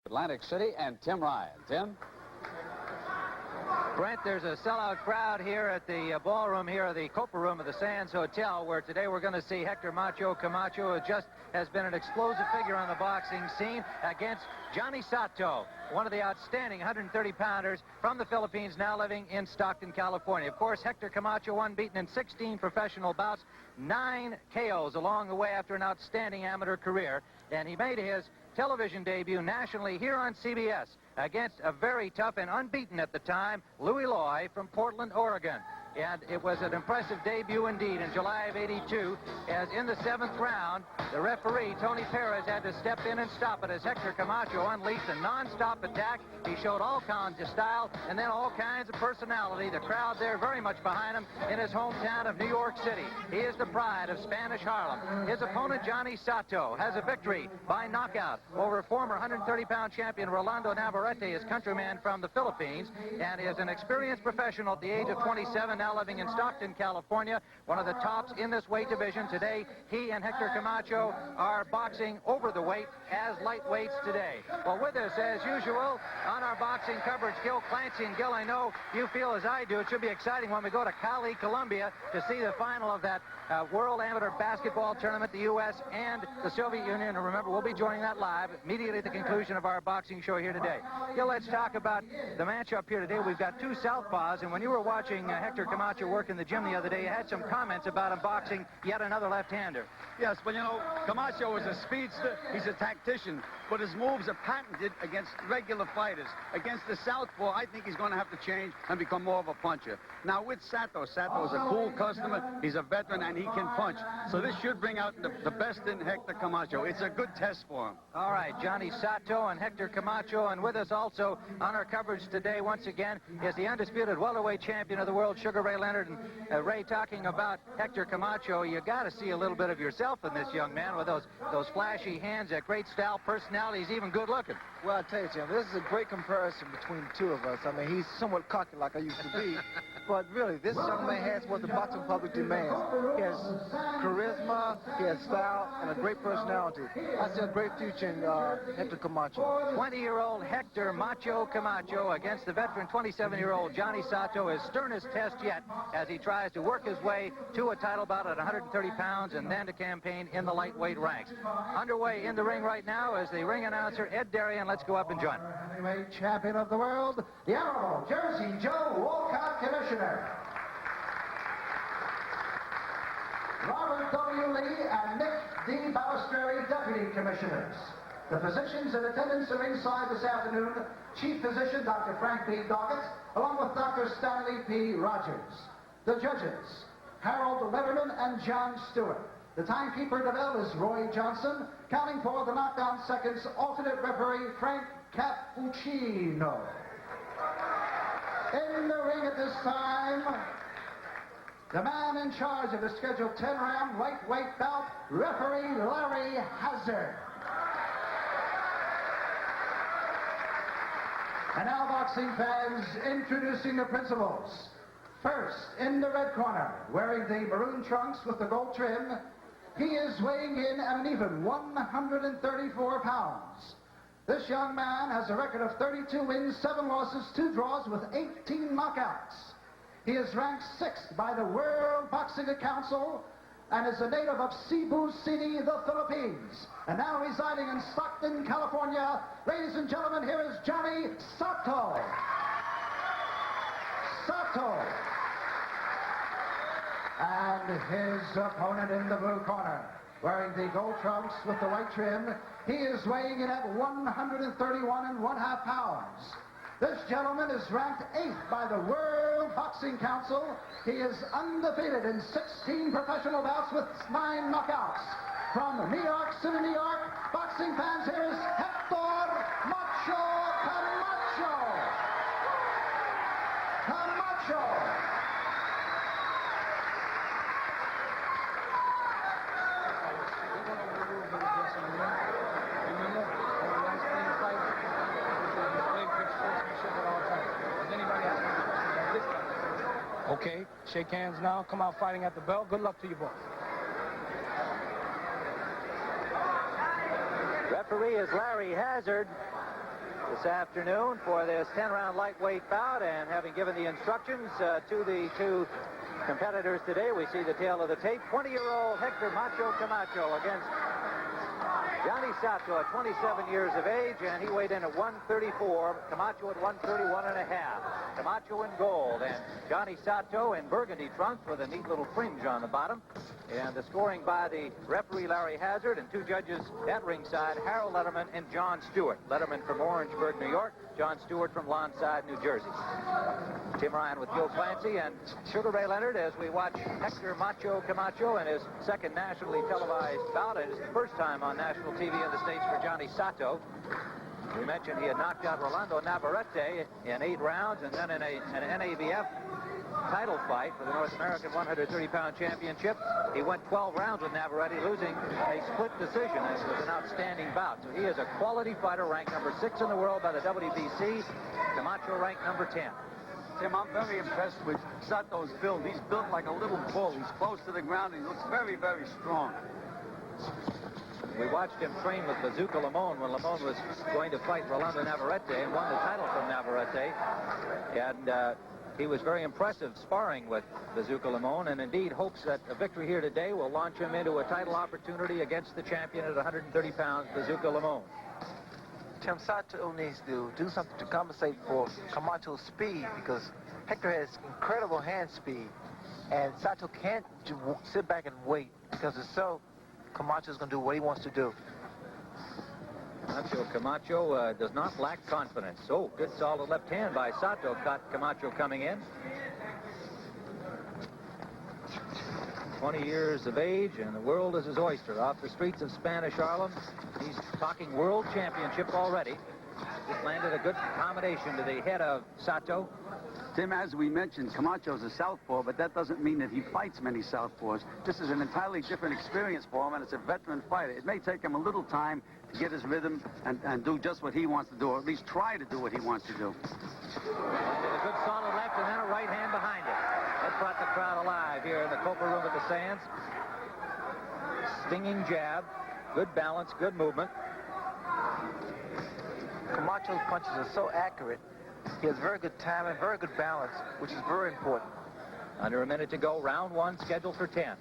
Atlantic City, and Tim Ryan. Tim? Brent, there's a sellout crowd here at the ballroom here, the Copa Room of the Sands Hotel, where today we're going to see Hector Macho Camacho, who just has been an explosive figure on the boxing scene, against Johnny Sato, one of the outstanding 130-pounders from the Philippines, now living in Stockton, California. Of course, Hector Camacho unbeaten in 16 professional bouts, 9 KOs along the way after an outstanding amateur career, and he made his television debut nationally here on CBS against a very tough and unbeaten at the time Louis Loy from Portland, Oregon. And it was an impressive debut indeed in July of '82, as in the 7th round, the referee, Tony Perez, had to step in and stop it as Hector Camacho unleashed a non-stop attack. He showed all kinds of style and then all kinds of personality. The crowd there very much behind him in his hometown of New York City. He is the pride of Spanish Harlem. His opponent, Johnny Sato, has a victory by knockout over former 130-pound champion Rolando Navarrete, his countryman from the Philippines, and is an experienced professional at the age of 27, now living in Stockton, California, one of the tops in this weight division. Today, he and Hector Camacho are boxing over the weight as lightweights today. Well, with us, as usual, on our boxing coverage, Gil Clancy. And Gil, I know you feel as I do. It should be exciting when we go to Cali, Colombia, to see the final of that World Amateur Basketball Tournament, the U.S. and the Soviet Union. And remember, we'll be joining that live immediately at the conclusion of our boxing show here today. Gil, let's talk about the matchup here today. We've got two southpaws, and when you were watching Hector Camacho work in the gym the other day, you had some comments about him boxing yet another left-hander. Yes, but you know, Camacho is a speedster. He's a tactician, but his moves are patented against regular fighters. Against the southpaw, I think he's going to have to change and become more of a puncher. Now, with Sato is a cool customer. He's a veteran, and he can punch. So this should bring out the best in Hector Camacho. It's a good test for him. All right, Johnny Sato and Hector Camacho, and with us also on our coverage today, once again, is the undisputed welterweight champion of the world, Sugar Ray Leonard. And Ray, talking about Hector Camacho, you got to see a little bit of yourself in this young man with those flashy hands, that great style, personality. He's even good looking. Well, I tell you, Jim, this is a great comparison between the two of us. I mean, he's somewhat cocky like I used to be, but really, this young man has what the boxing public demands. He has charisma, he has style, and a great personality. I see a great future in Hector Camacho. 20-year-old Hector Macho Camacho against the veteran 27-year-old Johnny Sato, his sternest test yet, as he tries to work his way to a title bout at 130 pounds and then to campaign in the lightweight ranks. Underway in the ring right now is the ring announcer, Ed Darien. Let's go up and join him. Heavyweight champion of the world, the Honorable Jersey Joe Walcott, Commissioner. Robert W. Lee and Nick D. Balistreri, Deputy Commissioners. The physicians in attendance are inside this afternoon. Chief Physician Dr. Frank B. Doggett, along with Dr. Stanley P. Rogers. The judges, Harold Letterman and John Stewart. The timekeeper at the bell is Roy Johnson. Counting for the knockdown seconds, alternate referee Frank Cappuccino. In the ring at this time, the man in charge of the scheduled 10-round lightweight bout, referee Larry Hazard. And now, boxing fans, introducing the principals. First, in the red corner, wearing the maroon trunks with the gold trim, he is weighing in at an even 134 pounds. This young man has a record of 32 wins, 7 losses, 2 draws with 18 knockouts. He is ranked 6th by the World Boxing Council and is a native of Cebu City, the Philippines. And now residing in Stockton, California, ladies and gentlemen, here is Johnny Sato. Sato. And his opponent in the blue corner, wearing the gold trunks with the white trim, he is weighing in at 131.5 pounds. This gentleman is ranked 8th by the World Boxing Council. He is undefeated in 16 professional bouts with 9 knockouts. From New York City, New York, boxing fans, here is Hector Macho Camacho. Camacho. Okay, shake hands now. Come out fighting at the bell. Good luck to you both. Referee is Larry Hazard. this afternoon for this 10-round lightweight bout, and having given the instructions to the two competitors today, we see the tail of the tape. 20-year-old Hector Macho Camacho against Johnny Sato at 27 years of age, and he weighed in at 134. Camacho at 131 and a half. Camacho in gold, and Johnny Sato in burgundy trunks with a neat little fringe on the bottom. And the scoring by the referee, Larry Hazard, and two judges at ringside, Harold Letterman and John Stewart. Letterman from Orangeburg, New York. John Stewart from Lonside, New Jersey. Tim Ryan with Joe Clancy and Sugar Ray Leonard as we watch Hector Macho Camacho in his second nationally televised bout. It is the first time on national TV in the States for Johnny Sato. We mentioned he had knocked out Rolando Navarrete in 8 rounds, and then in an NABF title fight for the North American 130-pound championship, he went 12 rounds with Navarrete, losing a split decision. It was an outstanding bout. So he is a quality fighter, ranked number 6 in the world by the WBC. Camacho ranked number 10. Tim, I'm very impressed with Sato's build. He's built like a little bull. He's close to the ground. He looks very, very strong. We watched him train with Bazooka Limon when Limon was going to fight Rolando Navarrete and won the title from Navarrete. And he was very impressive sparring with Bazooka Limon, and indeed hopes that a victory here today will launch him into a title opportunity against the champion at 130 pounds, Bazooka Limon. Tim, Sato needs to do something to compensate for Camacho's speed, because Hector has incredible hand speed, and Sato can't sit back and wait, because if so, Camacho's going to do what he wants to do. Macho Camacho does not lack confidence. Oh, good solid left hand by Sato caught Camacho coming in. 20 years of age, and the world is his oyster. Off the streets of Spanish Harlem, he's talking world championship already. Just landed a good combination to the head of Sato. Tim, as we mentioned, Camacho's a southpaw, but that doesn't mean that he fights many southpaws. This is an entirely different experience for him, and it's a veteran fighter. It may take him a little time to get his rhythm and do just what he wants to do, or at least try to do what he wants to do. A good solid left and then a right hand behind it. That brought the crowd alive here in the Copa Room at the Sands. Stinging jab, good balance, good movement. Camacho's punches are so accurate. He has very good timing, very good balance, which is very important. Under a minute to go, round 1 scheduled for 10.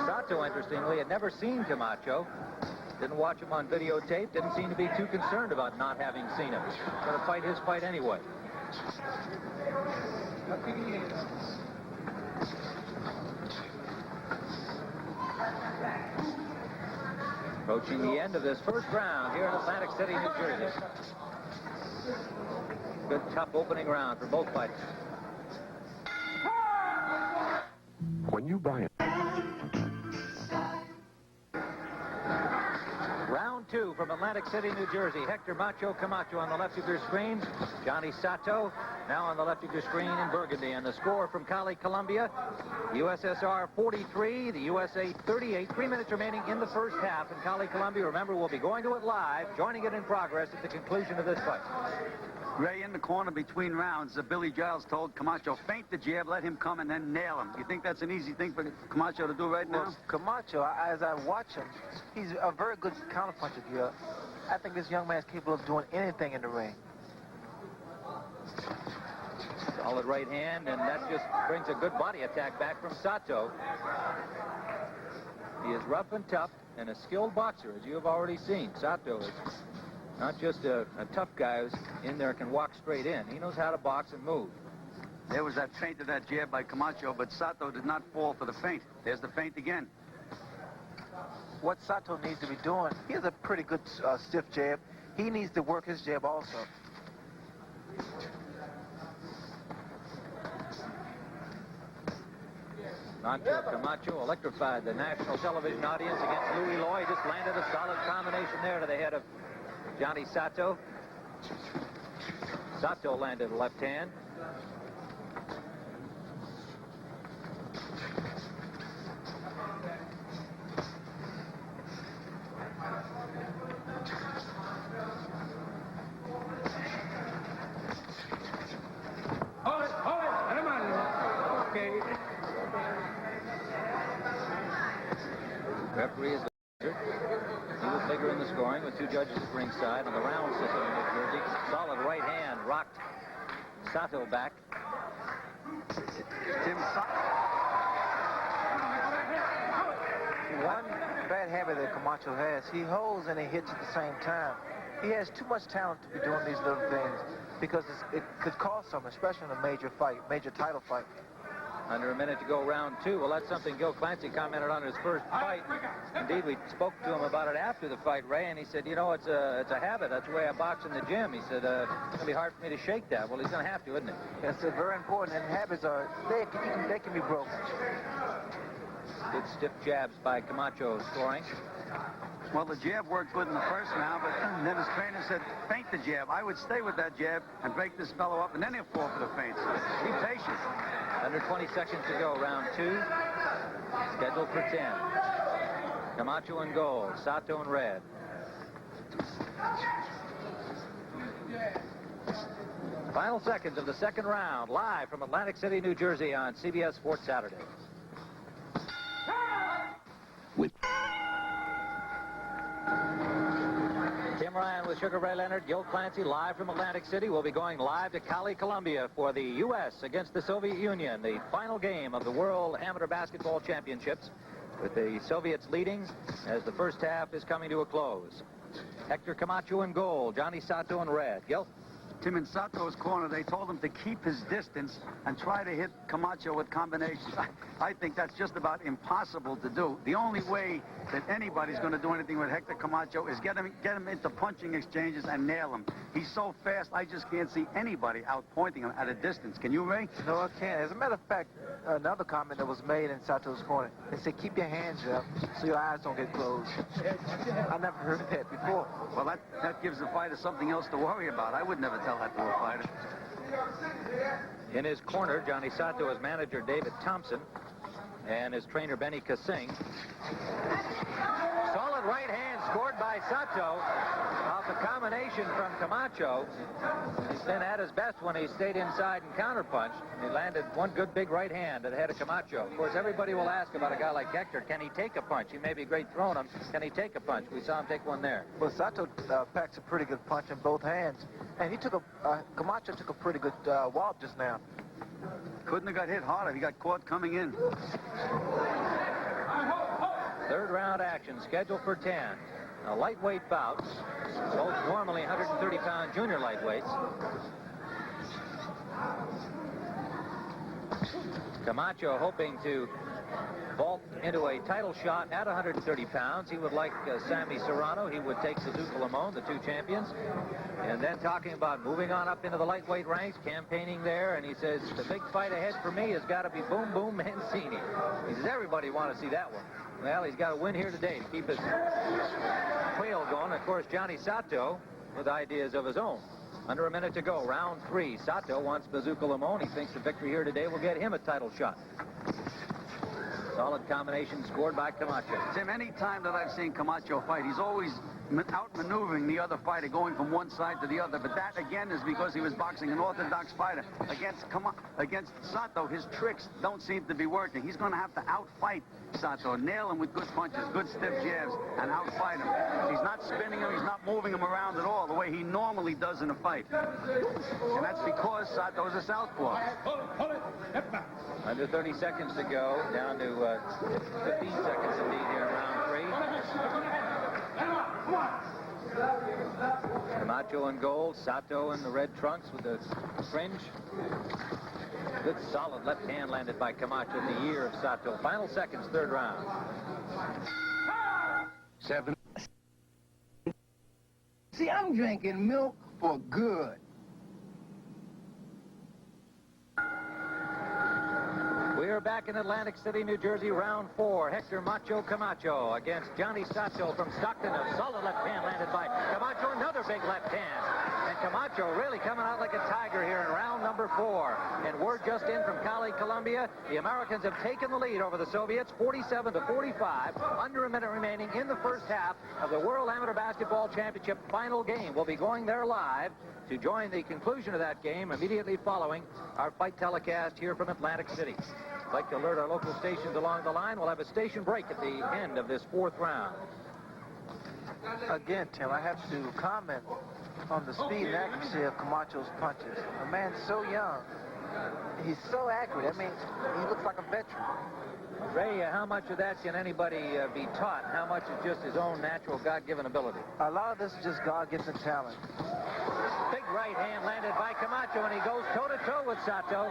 Sato, interestingly, had never seen Camacho. Didn't watch him on videotape. Didn't seem to be too concerned about not having seen him. Going to fight his fight anyway. Approaching the end of this first round here in Atlantic City, New Jersey. Good, tough opening round for both fighters. When you buy it. Round 2 from Atlantic City, New Jersey. Hector Macho Camacho on the left of your screen. Johnny Sato now on the left of your screen in burgundy. And the score from Cali, Colombia, USSR 43, the USA 38. 3 minutes remaining in the first half in Cali, Colombia. Remember, we'll be going to it live, joining it in progress at the conclusion of this fight. Ray, in the corner between rounds, Billy Giles told Camacho, feint the jab, let him come, and then nail him. You think that's an easy thing for Camacho to do right now? Well, Camacho, as I watch him, he's a very good counterpuncher here. I think this young man is capable of doing anything in the ring. Solid right hand, and that just brings a good body attack back from Sato. He is rough and tough and a skilled boxer, as you have already seen. Sato is not just a tough guy who's in there can walk straight in. He knows how to box and move. There was that feint of that jab by Camacho, but Sato did not fall for the feint. There's the feint again. What Sato needs to be doing, he has a pretty good stiff jab. He needs to work his jab also. Macho Camacho electrified the national television audience against Louis Loy. Just landed a solid combination there to the head of Johnny Sato. Sato landed a left hand. Referee is he was figure in the scoring with two judges at ringside on the round system in New Jersey. Solid right hand rocked Sato back. Tim Sato. One bad habit that Camacho has, he holds and he hits at the same time. He has too much talent to be doing these little things because it could cost something, especially in a major fight, major title fight. Under a minute to go, round two. Well, that's something Gil Clancy commented on his first fight. Indeed, we spoke to him about it after the fight, Ray, and he said, you know, it's a habit. That's the way I box in the gym. He said, it's going to be hard for me to shake that. Well, he's going to have to, isn't it? That's very important, and habits are, they can be broken. Good stiff jabs by Camacho scoring. Well, the jab worked good in the first round, but then his trainer said, feint the jab. I would stay with that jab and break this fellow up, and then he'll fall for the feints. Be patient. Under 20 seconds to go, round two. Scheduled for 10. Camacho in gold, Sato in red. Final seconds of the second round, live from Atlantic City, New Jersey on CBS Sports Saturday. Tim Ryan with Sugar Ray Leonard, Gil Clancy live from Atlantic City. We'll be going live to Cali, Colombia for the U.S. against the Soviet Union, the final game of the World Amateur Basketball Championships, with the Soviets leading as the first half is coming to a close. Hector Camacho in gold, Johnny Sato in red. Gil? Tim, in Sato's corner, they told him to keep his distance and try to hit Camacho with combinations. I think that's just about impossible to do. The only way that anybody's going to do anything with Hector Camacho is get him into punching exchanges and nail him. He's so fast, I just can't see anybody outpointing him at a distance. Can you, Ray? No, I can't. As a matter of fact, another comment that was made in Sato's corner, they said, keep your hands up so your eyes don't get closed. I never heard that before. Well, that gives the fighter something else to worry about. I would never tell that to a fighter. In his corner, Johnny Sato is manager David Thompson and his trainer Benny Kassing. Solid right hand scored by Sato off a combination from Camacho. He's been at his best when he stayed inside and counterpunched. He landed one good big right hand ahead of Camacho. Of course, everybody will ask about a guy like Hector. Can he take a punch? He may be great throwing them. Can he take a punch? We saw him take one there. Well, Sato packs a pretty good punch in both hands. And he took Camacho took a pretty good wallop just now. Couldn't have got hit harder. He got caught coming in. Third round action scheduled for 10. A lightweight bout. Both normally 130-pound junior lightweights. Camacho hoping to vault into a title shot at 130 pounds. He would like Sammy Serrano. He would take Suzuki Limon, the two champions. And then talking about moving on up into the lightweight ranks, campaigning there, and he says, the big fight ahead for me has got to be Boom Boom Mancini. He says, everybody want to see that one. Well, he's got to win here today to keep his trail going. Of course, Johnny Sato with ideas of his own. Under a minute to go, round three. Sato wants Bazooka Limon. He thinks the victory here today will get him a title shot. Solid combination scored by Camacho. Tim, any time that I've seen Camacho fight, he's always outmaneuvering the other fighter, going from one side to the other. But that, again, is because he was boxing an orthodox fighter. Against Sato, his tricks don't seem to be working. He's going to have to outfight Sato, nail him with good punches, good stiff jabs, and outfight him. He's not spinning him, he's not moving him around at all the way he normally does in a fight. And that's because Sato is a southpaw. Under 30 seconds to go, down to 15 seconds indeed here in round three. Camacho in gold, Sato in the red trunks with the fringe. Good solid left hand landed by Camacho in the ear of Sato. Final seconds, third round. 7. See, I'm drinking milk for good. We're back in Atlantic City, New Jersey, round four. Hector Macho Camacho against Johnny Sato from Stockton. A solid left hand landed by Camacho. Another big left hand. And Camacho really coming out like a tiger here in round number four. And word just in from Cali, Colombia. The Americans have taken the lead over the Soviets, 47-45. Under a minute remaining in the first half of the World Amateur Basketball Championship final game. We'll be going there live to join the conclusion of that game immediately following our fight telecast here from Atlantic City. I'd like to alert our local stations along the line. We'll have a station break at the end of this fourth round. Again, Tim, I have to comment on the speed and accuracy of Camacho's punches. A man so young, he's so accurate. I mean, he looks like a veteran. Ray, how much of that can anybody be taught? How much is just his own natural God-given ability? A lot of this is just God-given talent. Big right hand landed by Camacho, and he goes toe-to-toe with Sato.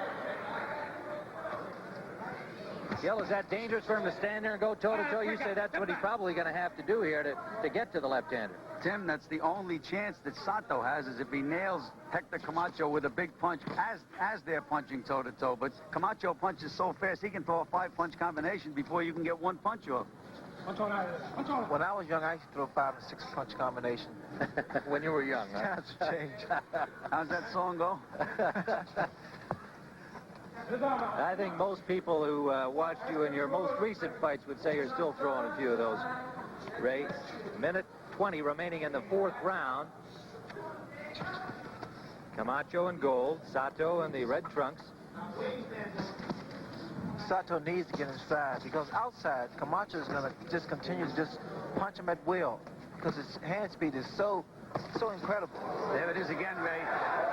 Gil, is that dangerous for him to stand there and go toe-to-toe? You say that's what he's probably going to have to do here to get to the left-hander. Tim, that's the only chance that Sato has is if he nails Hector Camacho with a big punch as they're punching toe-to-toe. But Camacho punches so fast, he can throw a 5-punch combination before you can get one punch off. When I was young, I used to throw 5- and 6-punch combination. When you were young, huh? Times have changed. How's that song go? I think most people who watched you in your most recent fights would say you're still throwing a few of those. Ray, minute 20 remaining in the 4th round. Camacho in gold, Sato in the red trunks. Sato needs to get inside because outside, Camacho is going to just continue to just punch him at will because his hand speed is so incredible. There it is again, Ray.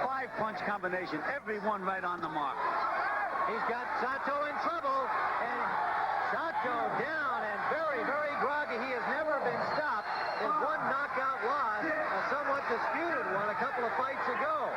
5-punch combination, every one right on the mark. He's got Sato in trouble, and Sato down and very, very groggy. He has never been stopped. His one knockout loss, a somewhat disputed one a couple of fights ago.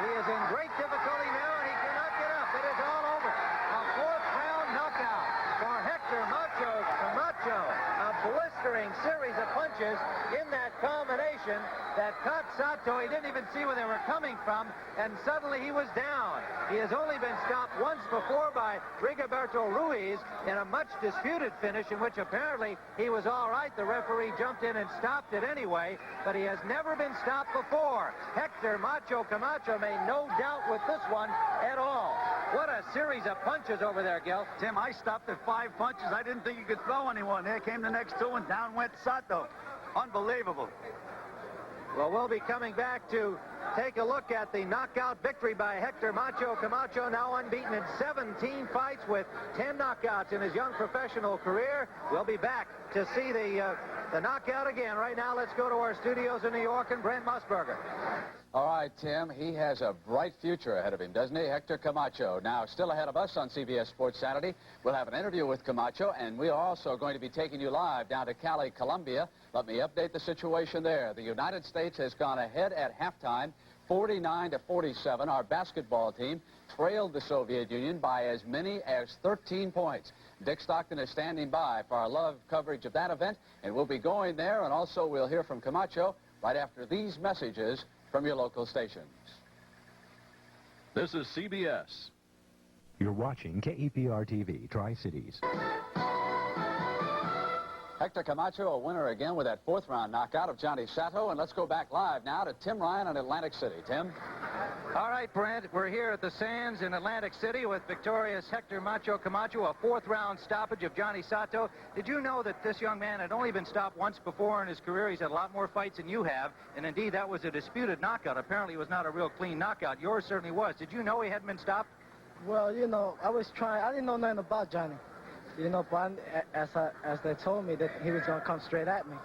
He is in great difficulty now, and he cannot get up. It is all over. A 4th-round knockout for Hector Macho Camacho. A blistering series of punches in that combination that caught Sato. He didn't even see where they were coming from, and suddenly he was down. He has only been stopped once before by Rigoberto Ruiz in a much disputed finish in which apparently he was all right. The referee jumped in and stopped it anyway, but he has never been stopped before. Hector Macho Camacho made no doubt with this one at all. What a series of punches over there, Gil. Tim, I stopped at 5 punches. I didn't think you could throw anyone. There came the next 2, and down went Sato. Unbelievable. Well, we'll be coming back to take a look at the knockout victory by Hector Macho Camacho, now unbeaten in 17 fights with 10 knockouts in his young professional career. We'll be back to see the knockout again. Right now, let's go to our studios in New York and Brent Musburger. All right, Tim, he has a bright future ahead of him, doesn't he? Hector Camacho. Now, still ahead of us on CBS Sports Saturday, we'll have an interview with Camacho, and we are also going to be taking you live down to Cali, Colombia. Let me update the situation there. The United States has gone ahead at halftime, 49-47. Our basketball team trailed the Soviet Union by as many as 13 points. Dick Stockton is standing by for our live coverage of that event, and we'll be going there, and also we'll hear from Camacho right after these messages from your local stations. This is CBS. You're watching KEPR-TV, Tri-Cities. Hector Camacho, a winner again with that 4th-round knockout of Johnny Sato. And let's go back live now to Tim Ryan in Atlantic City. Tim? All right, Brent, we're here at the Sands in Atlantic City with victorious Hector Macho Camacho, a 4th-round stoppage of Johnny Sato. Did you know that this young man had only been stopped once before in his career? He's had a lot more fights than you have, and indeed that was a disputed knockout. Apparently it was not a real clean knockout. Yours certainly was. Did you know he hadn't been stopped? Well, you know, I didn't know nothing about Johnny. You know, but as they told me that he was going to come straight at me.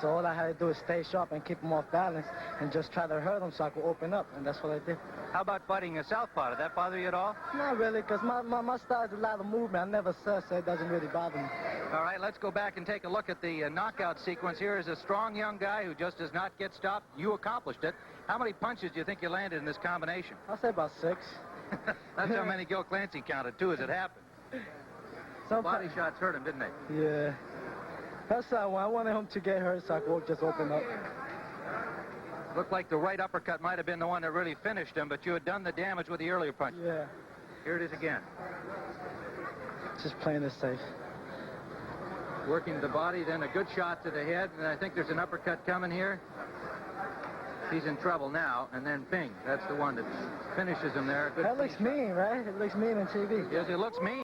So all I had to do is stay sharp and keep him off balance and just try to hurt him so I could open up, and that's what I did. How about fighting a southpaw? Did that bother you at all? Not really, because my style is a lot of movement. I never surf, so it doesn't really bother me. All right, let's go back and take a look at the knockout sequence. Here is a strong young guy who just does not get stopped. You accomplished it. How many punches do you think you landed in this combination? I'll say about 6. That's how many Gil Clancy counted, too, as it happened. Body shots hurt him, didn't they? Yeah. That's how I wanted him to get hurt so I could just open up. Looked like the right uppercut might have been the one that really finished him, but you had done the damage with the earlier punch. Yeah. Here it is again. Just playing it safe. Working the body, then a good shot to the head, and I think there's an uppercut coming here. He's in trouble now, and then ping. That's the one that finishes him there. That looks mean, right? It looks mean on TV. Yes, it looks mean.